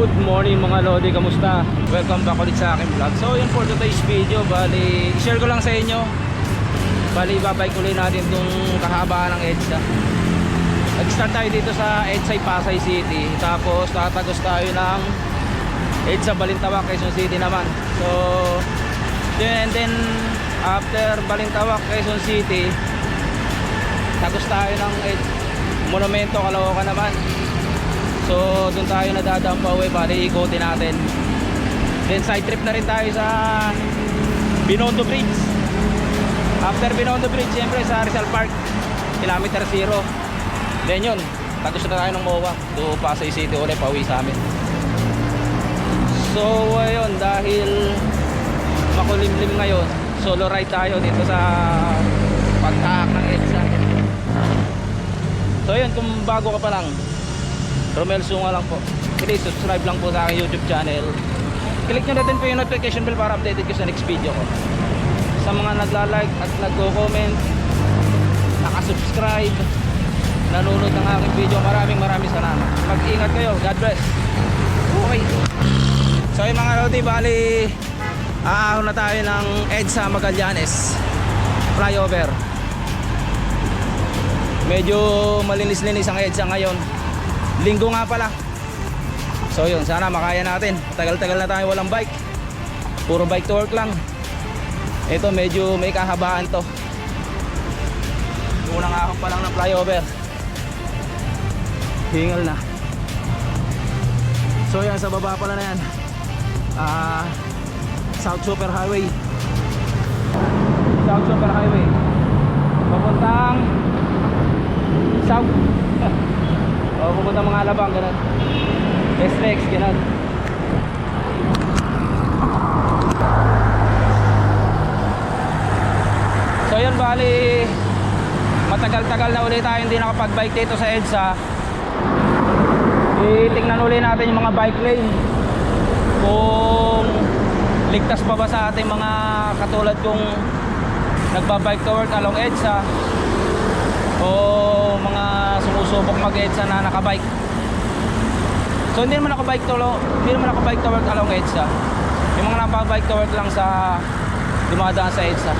Good morning mga Lodi, kamusta? Welcome back ulit sa aking vlog. So yun for today's video, bali i-share ko lang sa inyo. Bali ibabike ulit natin itong kahabaan ng EDSA. Nag-start tayo dito sa EDSA Pasay City, tapos tatagos tayo ng EDSA Balintawak, Quezon City naman. So and then after Balintawak, Quezon City, tagos tayo ng Monumento, Caloocan naman. So doon tayo nadadaan pa uwi, bali ikotin natin. Then side trip na rin tayo sa Binondo Bridge. After Binondo Bridge, siyempre sa Rizal Park, kilometer 0. Then yun, tagos na tayo ng MOA do Pasay City ulit, pauwi sa amin. So ayun, dahil makulimlim ngayon, solo ride tayo dito sa pagtahak ng EDSA. So yun, kung bago ka pa lang, Romel Sunga lang po. Please subscribe lang po sa aking YouTube channel. Click nyo na din po yung notification bell para updated ko sa next video ko. Sa mga nagla-like at nagko-comment, nakasubscribe, nanonood ng aking video, maraming salamat. Mag-ingat kayo. God bless. Okay. So yung mga Lodi, bali aahon na tayo ng EDSA Magallanes flyover. Medyo malinis-linis ang EDSA ngayon. Linggo nga pala. So yun, sana makaya natin. Tagal-tagal na tayo walang bike. Puro bike to work lang. Ito medyo may kahabaan to. Unang ahon pa lang ng flyover. Hingal na. So yan, sa baba pala na yan, South Super Highway. South Super Highway papuntang South. O pupunta mga Alabang, gano'n. SLEX, gano'n. So yun, bali matagal-tagal na ulit tayo hindi nakapag-bike dito sa EDSA. Tingnan ulit natin yung mga bike lane, kung ligtas pa ba sa ating mga katulad kong nagbabike to work along EDSA, o mga sumusubok mag-EDSA na nakabike. So hindi naman nakabike to work along EDSA. Yung mga nakabike to work lang sa dumadaan sa EDSA.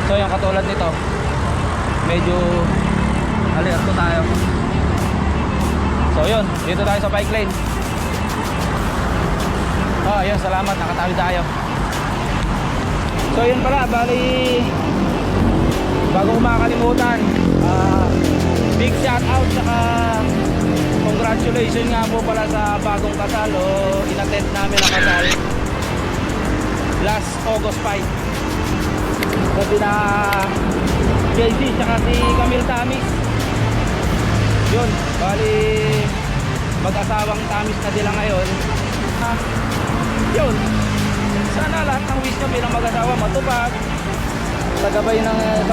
So yung katulad nito, medyo alerto tayo. So yun, dito tayo sa bike lane. Oh yun, salamat, nakatabi tayo. So yun pala, bali bago ko makakalimutan, big shout out saka congratulations nga po pala sa bagong kasal o inattend namin ang kasal last August 5. Sabi na JC saka si Camille Tamis. Yun, bali mag-asawang Tamis na sila ngayon. Yun, sana lahat ng wish nyo bilang mag-asawa matupad sa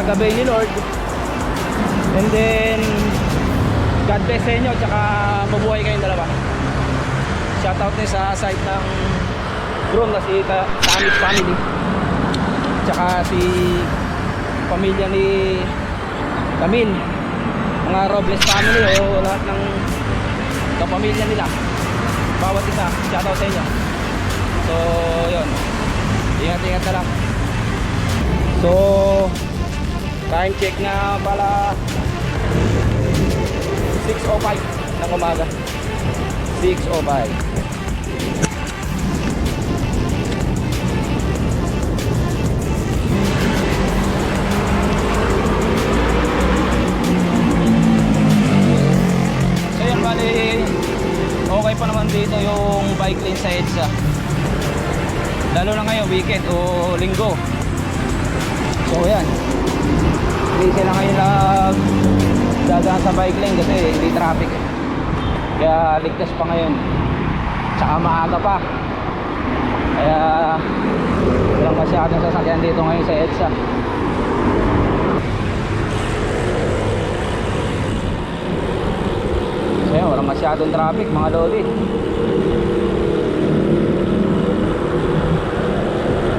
gabay ni Lord. And then God bless sa inyo, tsaka mabuhay kayong dalawa. Shoutout din sa site ng groom na si Tamis family, tsaka si pamilya ni Camille, mga Robles family o lahat ng kapamilya nila, bawat isa, shoutout sa inyo. So yun, ingat-ingat na lang. So time check nga pala 6:05 ng umaga. 6:05. So yun, bali okay pa naman dito yung bike lane sa EDSA, lalo na ngayon weekend o linggo. So yan, hindi sila ngayon dadaan sa bike lane kasi hindi traffic eh. Kaya ligtas pa ngayon, tsaka maaga pa, kaya walang masyadong sasakyan dito ngayon sa EDSA. So yan, walang masyadong traffic mga Lodi.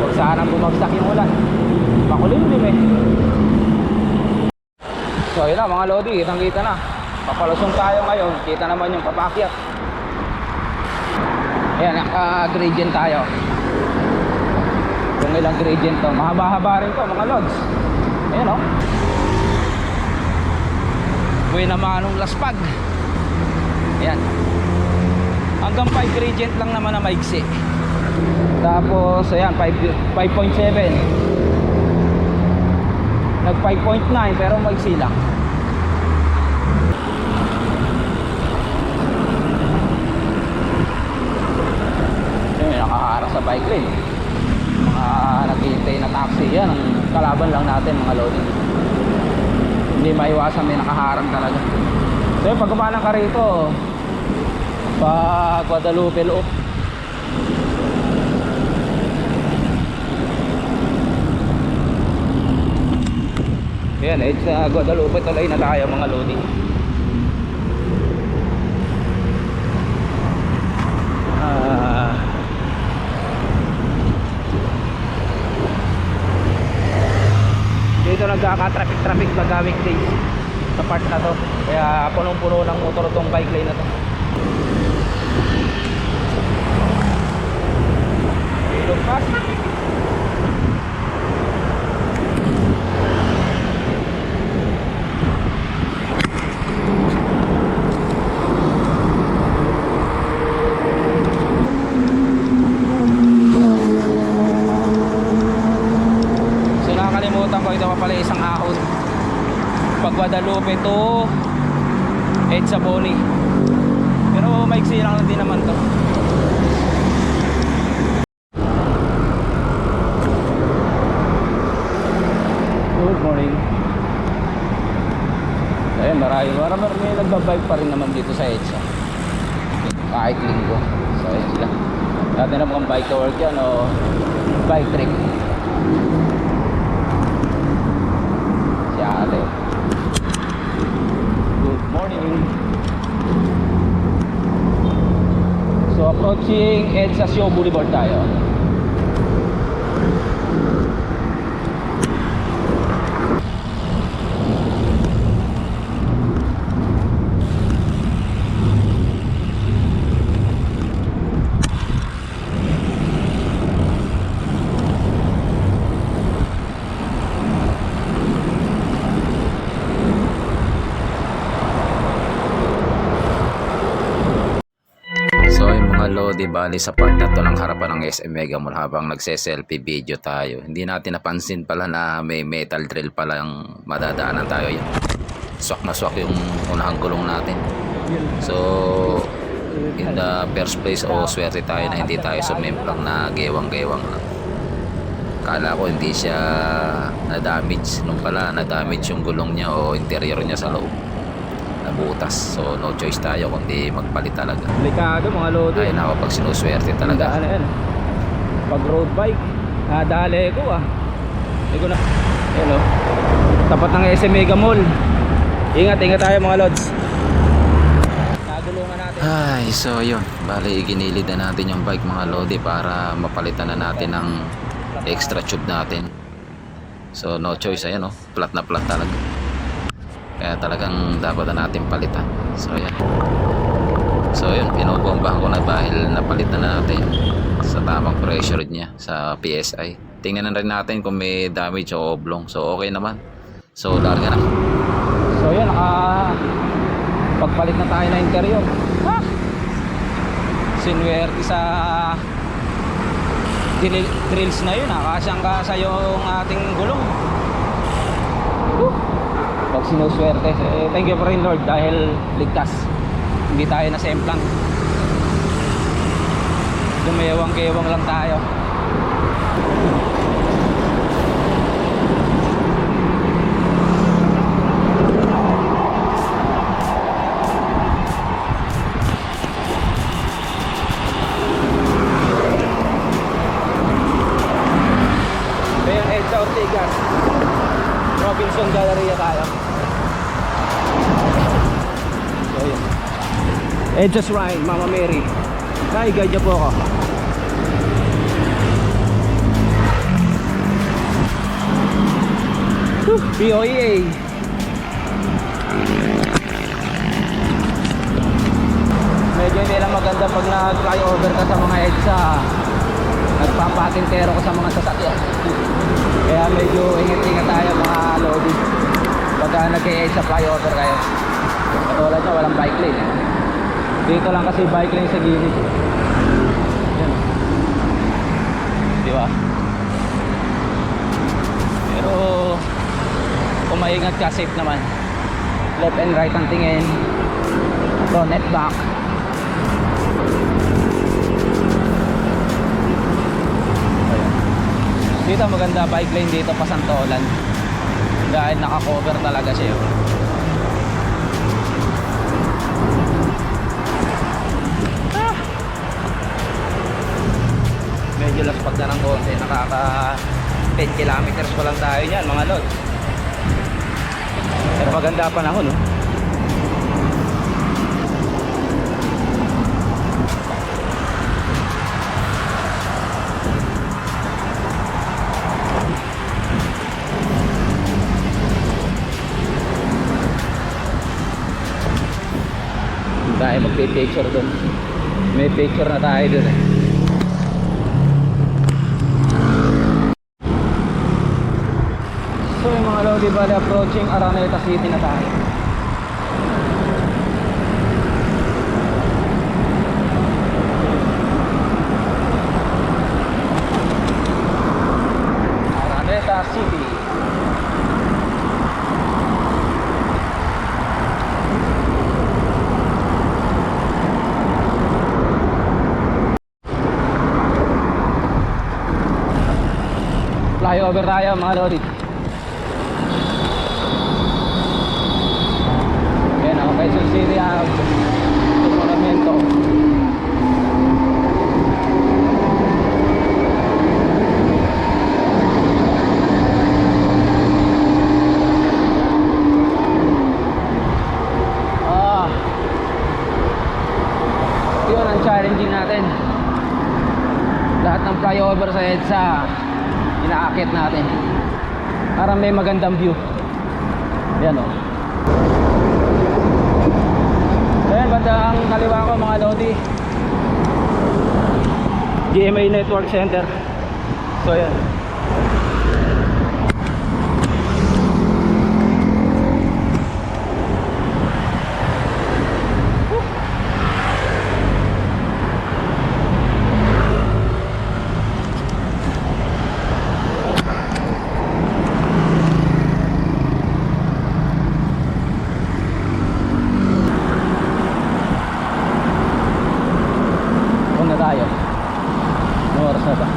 Huwag sanang bumagsak yung ulan, makulimlim eh. So yun na mga Lodi, kitang kita na. Papalusong tayo ngayon, kita naman yung papakyat. Ayan, naka-gradient tayo. Kung ilang gradient to, mahaba-haba rin to mga lods. Ayan o. Buhay na manong laspag. Ayan. Hanggang 5 gradient lang naman na maigsi. Tapos ayan, 5.7. Nag 5.9 pero maigsi lang. Ayan, nakaharap sa bike lane. Mga naghihintay na taxi yan, ang kalaban lang natin mga loading. Hindi maiwasan, may nakaharang talaga. So pag kumalang ka rito, pag Guadalupe Loop, ayan, sa Guadalupe tuloy na tayo mga loading. Dito nagkaka-traffic pagka weekdays sa part na to, kaya punong-puno ng motor tong bike lane na to. Ilog Pasig. Ito pa pala isang ahon pag Guadalupe to Edsa Boni, pero maiksi lang din naman to. Good morning. Ayun, marami nagbabike pa rin naman dito sa Edsa kahit linggo. So ayun sila, dati na mukhang bike to work yan o bike trip. Good morning. So approaching Edsa Show Boulevard tayo. Di bali sa part na to ng harapan ng SM Mega Mall habang nagse-selfie video tayo, hindi natin napansin pala na may metal drill pala yung madadaanan tayo. Yan, swak na swak yung unahang gulong natin. So in the first place, swerte tayo na hindi tayo sumemplang na gewang-gewang lang. Kala ko hindi siya na-damage, nung pala na-damage yung gulong niya o interior niya sa loob, butas. So no choice tayo kundi magpalit talaga. Delikado mga lodi. Ayun ako pag sinuswerte talaga. Ano yan? Pag road bike, nadali ko Hindi ko na. Ayun tapat ng SM Mega Mall. Ingat tayo mga lods. Nagulungan natin. Ay, so yun. Bali, ginilid na natin yung bike mga lodi para mapalitan na natin ng extra tube natin. So no choice, ayan flat na flat talaga. Kaya talagang dapat na natin palitan. So yun, pinobombahan ko na dahil napalitan na natin sa tamang pressure niya sa PSI. Tingnan na rin natin kung may damage o oblong. So okay naman. So larga na. So yun, pagpalit na tayo ng interior. Sinwerte sa drills na yun. Kasyang-kasa yung ating gulong. Pag sinuswerte, thank you for rin Lord dahil ligtas, hindi tayo nasemplang, dumewang-gewang lang tayo. Ayan, Edsa Ortigas, Robinson Galleria tayo. Edsa's Ride, Mama Mary. Hi, guide niyo po ako. POEA. Medyo hindi lang maganda pag nag-flyover ka sa mga EDSA. Nagpapatintero ko sa mga sasakyan. Kaya medyo ingat-ingat tayo mga lodi pagka nag-EDSA flyover kayo. Katulad nyo, walang bike lane eh. Dito lang kasi bike lane sa gilid. Yan. Diba? Pero kung maingat ka, safe naman. Left and right ang tingin, front at back. Ayan. Dito maganda bike lane dito pa Santolan dahil naka-cover talaga siya. Medyo laspag na ng konti, nakaka 10 kilometers pa lang tayo niyan mga lod. Pero maganda panahon, no? Tayo magpipicture dun. May picture na tayo dun eh. So yung mga lodi, bali approaching Araneta City na tayo. Araneta City. Flyover tayo mga lodi. Quezon City ang Monumento. Yun ang challenging natin. Lahat ng flyover sa EDSA inaakit natin para may magandang view. Yan o. Ayan, bandang kaliwa ko mga lodi, GMA Network Center. So yan. Tayo. Ano oras na ba?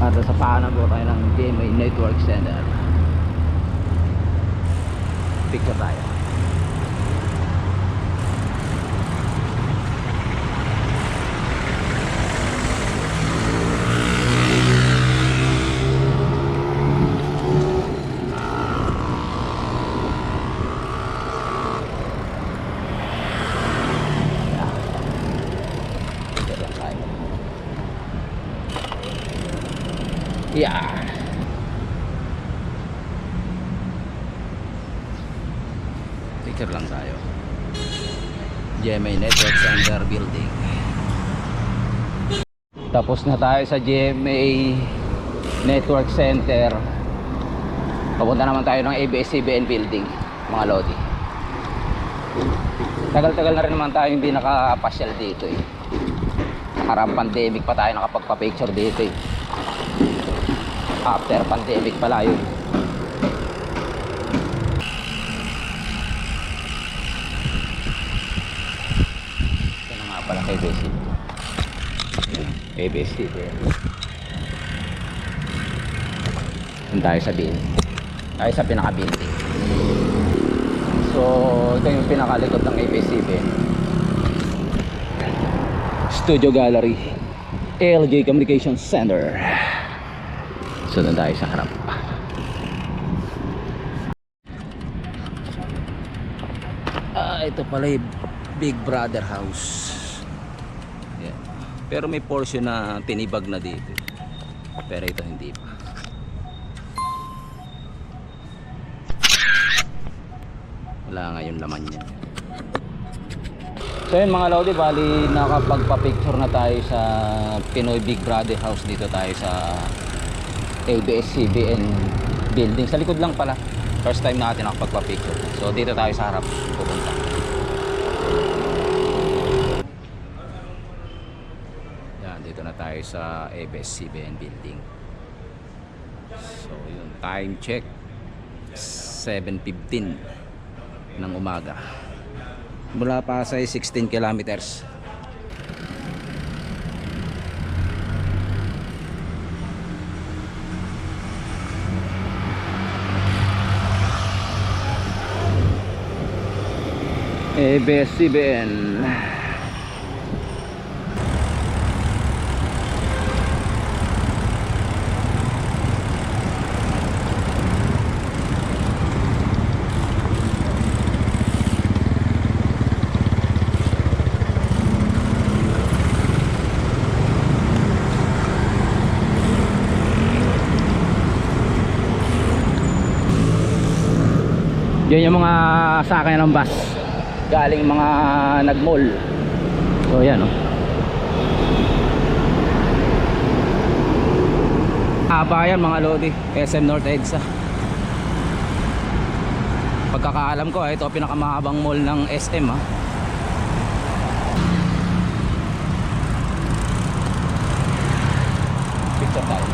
At sa paanan po tayo ng GMA Network Center. Picture tayo. Yeah. Picture lang tayo. GMA Network Center building. Tapos na tayo sa GMA Network Center. Papunta naman tayo ng ABS-CBN building, mga lodi. Tagal-tagal na rin naman tayo hindi nakapasyal dito eh. Nakarang pandemic pa tayo nakapagpa-picture dito eh. After pandemic pala yun. Ito na nga pala kay Besi. ABS-CBN. Doon tayo sa bin. Tayo sa pinaka-building. So ito yung pinakalikod ng ABS-CBN. Studio Gallery, LG Communications Center. So doon tayo sa harap. Ito pala yung Big Brother House. Yeah. Pero may portion na tinibag na dito. Pero ito hindi pa. Wala nga yung laman niya. So yun mga Lodi, bali nakapagpa-picture na tayo sa Pinoy Big Brother House. Dito tayo sa ABS-CBN building. Sa likod lang pala. First time natin nakapagpa-picture. So dito tayo sa harap pupunta. Yan, dito na tayo sa ABS-CBN building. So yun, time check 7:15 ng umaga. Mula Pasay 16 kilometers. ABS-CBN. Yan yung mga sakay ng bus galing mga nag-mall. So yan o. Haba yan mga Lodi, SM North EDSA. Pagkakaalam ko ito pinakamahabang mall ng SM ha. Picture tayo.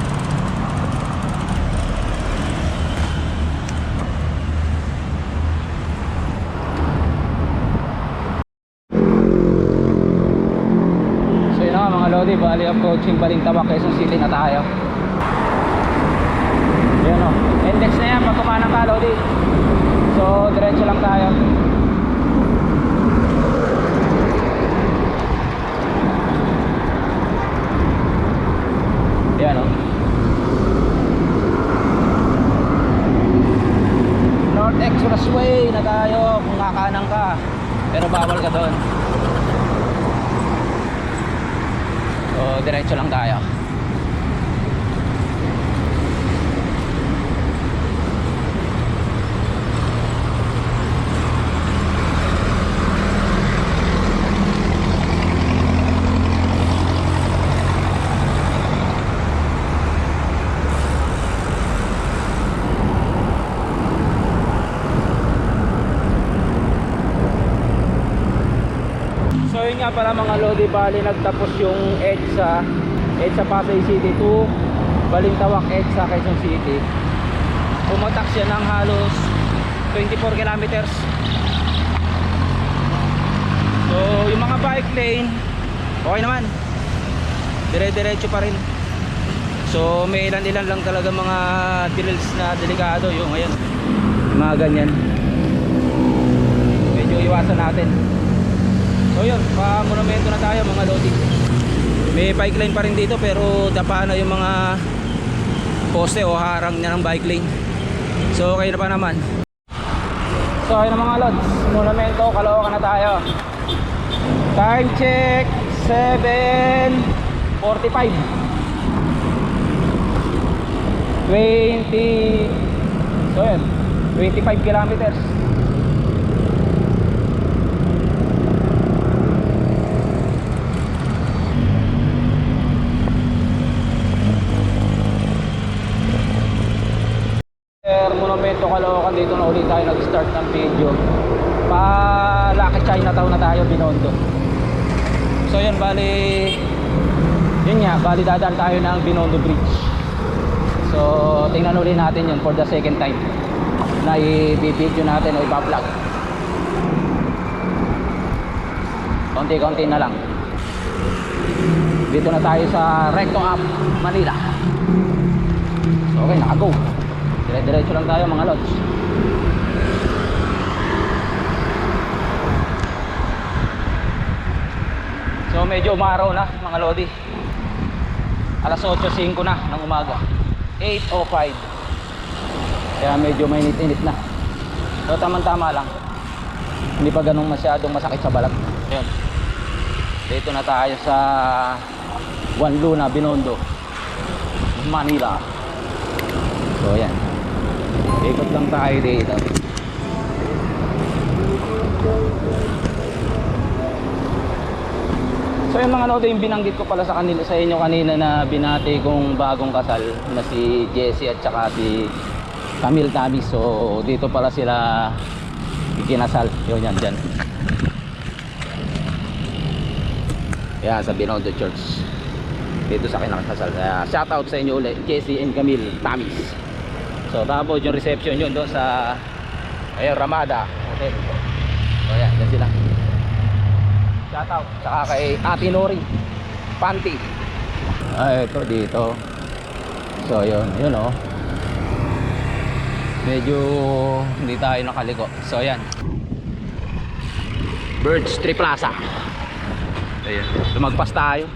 Mga Lodi, bali approaching Balintawak, Quezon City na tayo. Yan o, index na yan pag kumanang ka Lodi. So diretso lang tayo. Yan o, North Expressway na tayo kung kakanang ka, pero bawal ka doon. So diretso lang tayo. So yun nga pala mga Lodi, bali nagtapos yung EDSA Pasay City to Balintawak EDSA Quezon City. Pumatak siya ng halos 24 kilometers. So yung mga bike lane okay naman, dire-diretso pa rin. So may ilan-ilan lang talaga mga drills na delikado. Yung ngayon, mga ganyan, medyo iwasan natin. So yun, pa-monumento na tayo mga Lodi. May bike lane pa rin dito pero dapa na yung mga poste o harang niya ng bike lane. So okay na pa naman. So ayun na mga Lods, monumento, Caloocan na tayo. Time check 7:45. 20. So yun, 25 kilometers. Monumento Caloocan, dito na ulit tayo nag-start ng video. Pa-Lucky Chinatown na tayo, Binondo. So yun, bali dadaan tayo ng Binondo Bridge. So tingnan ulit natin yun for the second time na i-video natin o ipa-vlog. Konti-konti na lang. Dito na tayo sa Recto Up, Manila. So okay, naka-go. Dire-diretso lang tayo mga Lods. So medyo umaraw na mga Lodi. Alas 8:05 na ng umaga. 8:05. Kaya medyo mainit-init na. So tamang-tama lang. Hindi pa ganun masyadong masakit sa balat. Ayun. Dito na tayo sa Juan Luna, Binondo, Manila. So ayan, ikot lang tayo dito. So yung mga lodi, yung binanggit ko pala sa kanila, sa inyo kanina na binati kong bagong kasal na si Jessie at saka si Camille Tamis. So dito pala sila ikinasal. Yun yan dyan. Yan sa Binondo Church. Dito sa kinakasal. Shout out sa inyo ulit, Jessie and Camille Tamis. So tapos yung reception yun doon sa Ramada Hotel. So yan, dyan sila. Shout out saka kay Ate Nori Panty. Ito dito. So yun oh. Medyo hindi tayo nakaliko. So ayan, Birds Tree Plaza. Ayan, lumagpas tayo.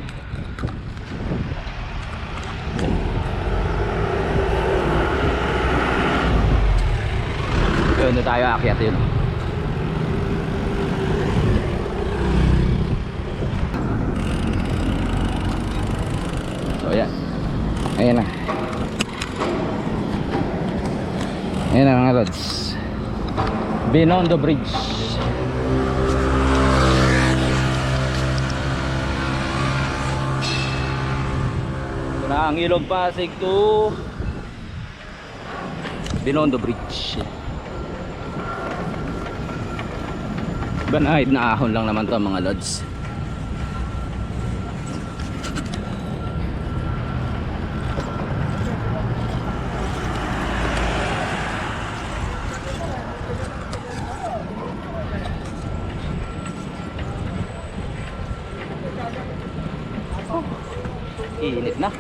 Yun na tayo aakyat yun. So ayan, ayan na. Ayan na mga lods, Binondo Bridge. Ito na ang Ilog Pasig to Binondo Bridge. Banahid na ahon lang naman to mga lods. Init na.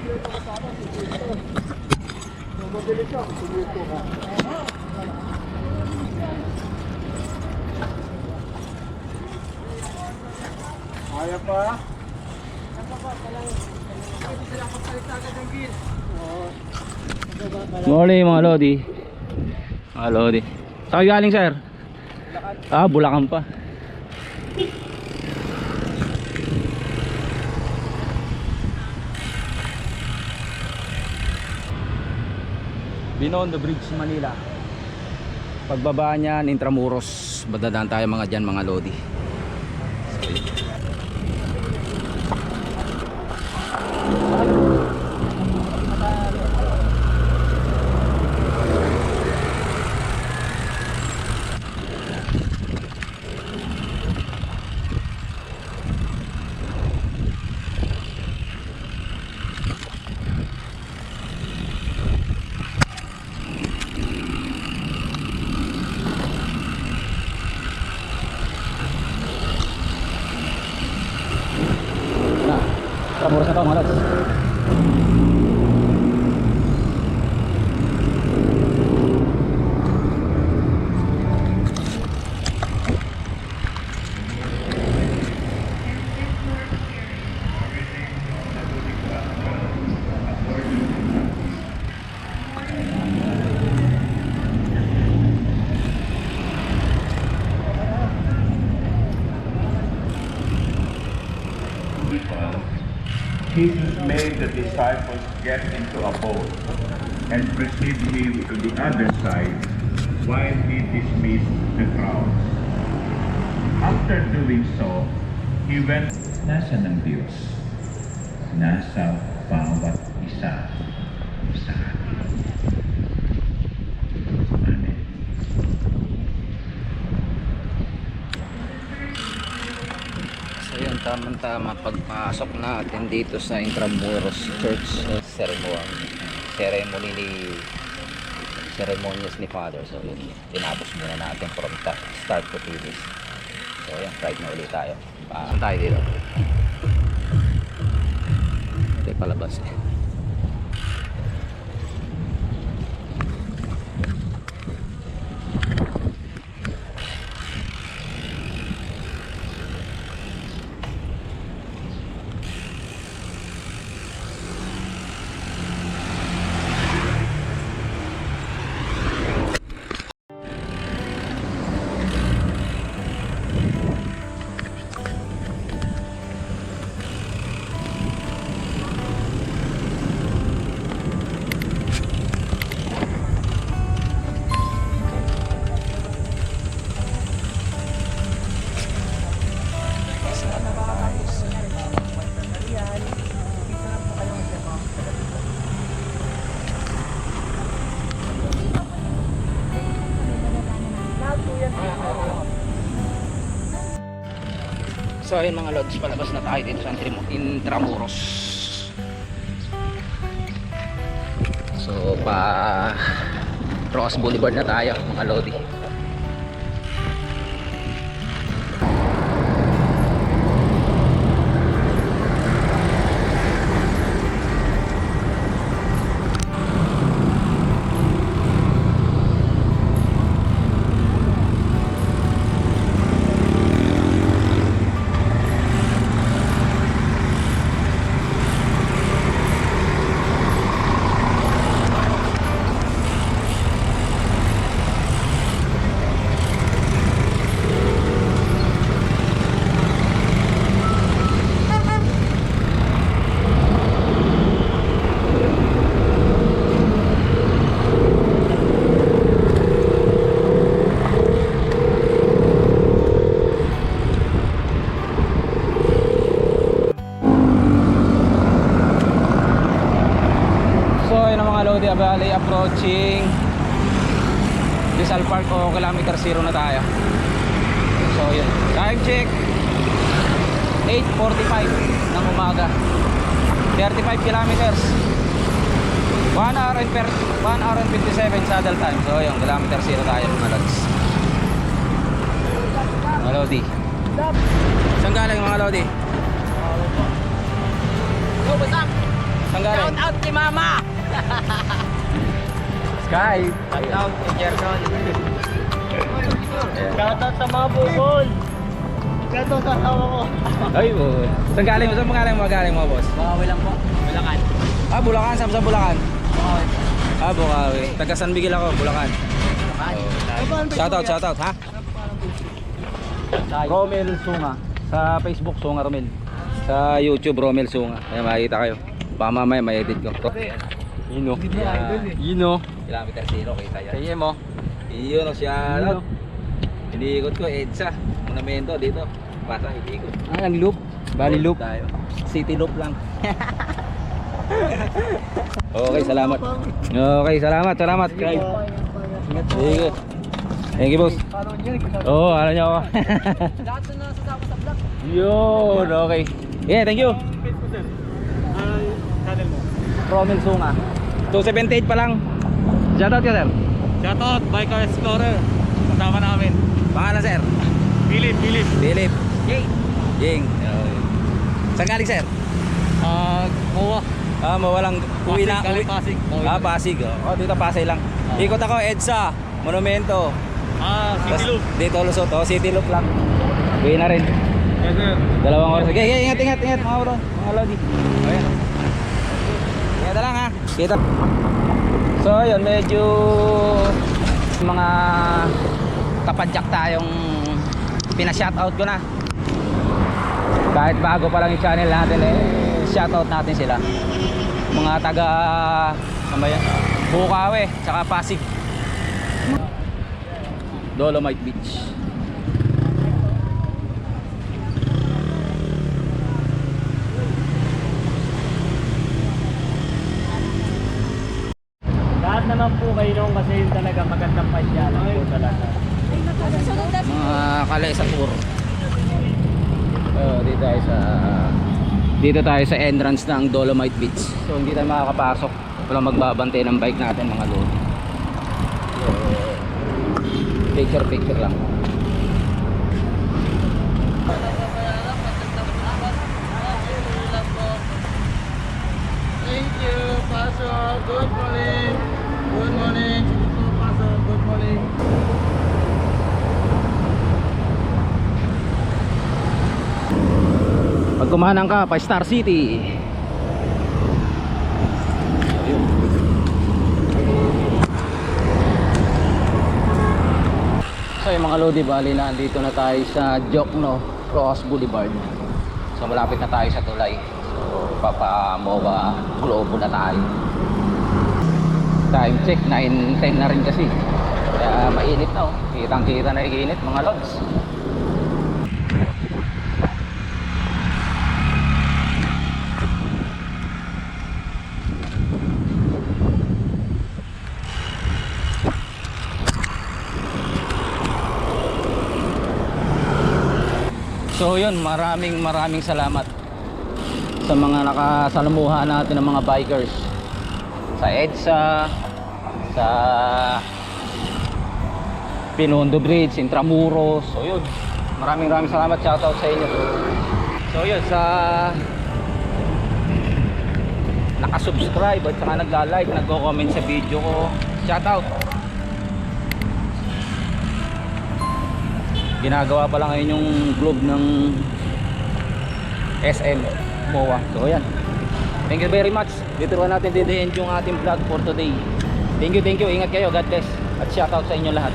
Kaya pa? Morning mga lodi. Mga lodi. Saan kayo galing sir? Bulacan pa. Binondo Bridge, Manila. Pagbaba niyan, Intramuros. Badadaan tayo mga dyan mga lodi. Intramuros na to mga lods. Jesus made the disciples get into a boat and proceed him to the other side while he dismissed the crowds. After doing so, he went. Nasa ng Diyos, nasa bawat isa sa atin. Amen. So yun, tamang-tama pagpasok natin dito sa Intramuros Church. Ceremonies ni Father. So yun, tinapos muna natin from start to finish. So yan, ride na ulit tayo. Saan tayo dito? Ito yung palabas eh. So ayun mga lods, palabas na tayo dito sa Intramuros. So pa Ross Boulevard na tayo mga lodi. Valley approaching Rizal Park o kilometer 0 na tayo. So yun, time check 8:45 ng umaga, 35 kilometers, 1 hour and 57 saddle time. So yun, kilometer 0 tayo mga lods. Mga lodi, saan galing mga lodi? Yo, what's up? Saan galing? Shout out kay Mama! Sky. Shout out kay Jerson. Shout out sa mga bukol. Shout out sa asawa ko. Ay, saan galing mo? Saan magaling mo, boss? Bukawi lang po. Bulacan. Ah, Bulacan. Saan sa Bulacan? Bukawi. Ah, Bukawi. Taga San Miguel ako, Bulacan. Bulacan. Shout out, ha? Romel Sunga. Sa Facebook, Sunga Romel. Sa YouTube, Romel Sunga. Ayan, makikita kayo. Baka mamaya may edit ko. Yun o. Yun o. Kilometer 0, kita yan. Kaya mo. Yun o siya. Iniikot ko, EDSA. Monumento dito. Basta, iniikot. Ah, ang loop. Bali loop. Tayo. City loop lang. Okay, salamat. Okay, salamat. Sige. Thank you, boss. Oo, alam niyo ako. Lahat na nasasama sa vlog. Yun, okay. Yeah, thank you. Channel mo. Romel Sunga. 278 pa lang. Shoutout ka, sir. Shout out, Biker Explorer. Kasama namin. Pangalan, sir? Philip. Philip. Yay! Ying. Saan galing, sir? Kuha. Ah, mawalang uwi na. Galing Pasig. Ah, Pasig. Oh, dito Pasay lang. Ikot ako, EDSA, Monumento. City Loop. Dito Lusot. Oh, City Loop lang. Uwi na rin. Yes, sir. 2 oras. Okay, ingat mga bro. Mga lodi. Ayan. Ingat na lang ha. Kita. So, yun, medyo mga kapadyak tayong pina-shoutout ko na. Kahit bago pa lang yung channel natin shoutout natin sila. Mga taga Bukawi, tsaka Pasig. Dolomite Beach. Lahat naman po kayo nung kasi yun talaga magandang pasyalan po talaga. Mga Kalesa tour. Dito tayo sa entrance ng Dolomite Beach. So hindi tayo makakapasok. Walang magbabantay ng bike natin mga lord. So picture lang. Thank you, Pastor. Good morning. Good morning. Pastor. Good morning. Pag kumahanang ka pa Star City. Ayun. So yung mga lodi, bali na andito na tayo sa Jokno Ross Boulevard. So malapit na tayo sa tulay. So papamoba Globo na tayo. Time check 9:10 na rin kasi. Kaya mainit na oh. Kitang-kita na iinit mga lods. So yun, maraming salamat sa mga nakasalamuha natin ng mga bikers sa EDSA, sa Binondo Bridge, Intramuros. So yun, maraming salamat, shoutout sa inyo. So yun, sa nakasubscribe at saka nagla-like, nagko-comment sa video ko, shoutout. Ginagawa pa lang ngayon yung globe ng SM MOA. So yan, thank you very much. Dito na natin din yung ating vlog for today. Thank you, ingat kayo, God bless, at shoutout sa inyo lahat.